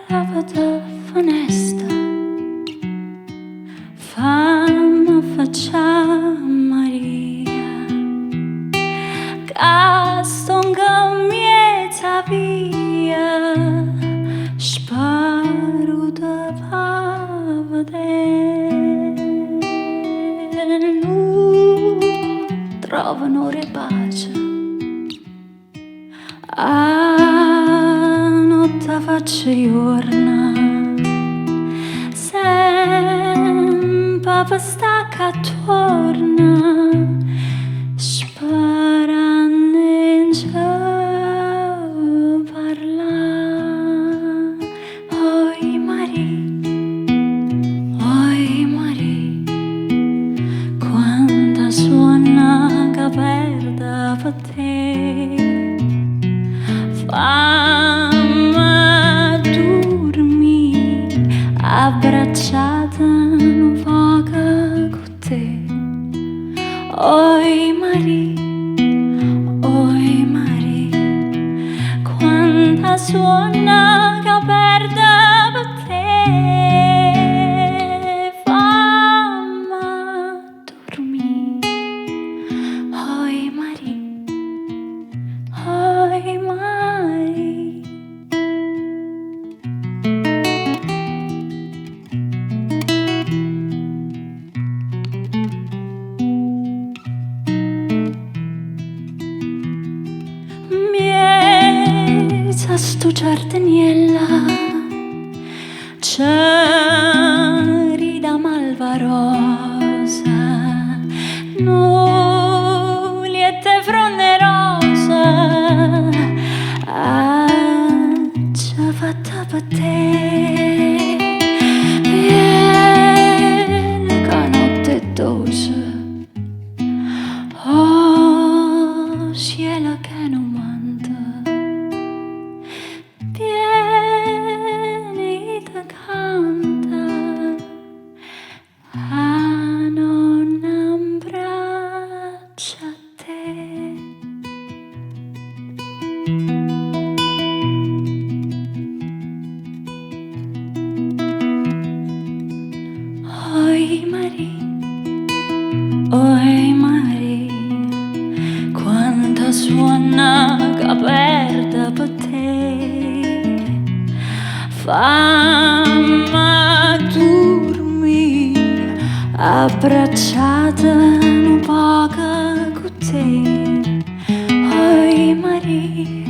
Lavata funesta, fama faccia Maria, castonga mieta via, sparuta pavade, trovano repace. Notte faccia giorna, sempre stacca torna, sparando in cielo parla. Oi Marì, quanta suona che perda per te. Famma dormì abbracciata un po' con te. Oi Marì, quanta suona che perda per te. Famma dormì. Oi Marì. Miezza sto giardiniella, c'eri da malvarosa, nuliette fronderosa, già fatta per te. Vieni che notte è dolce, oh cielo che non manda, vieni che canta, non abbraccia te. Oi Marì, quanta suona che perda per te. Famma dormì abbracciata un po' con te. Oi Marì,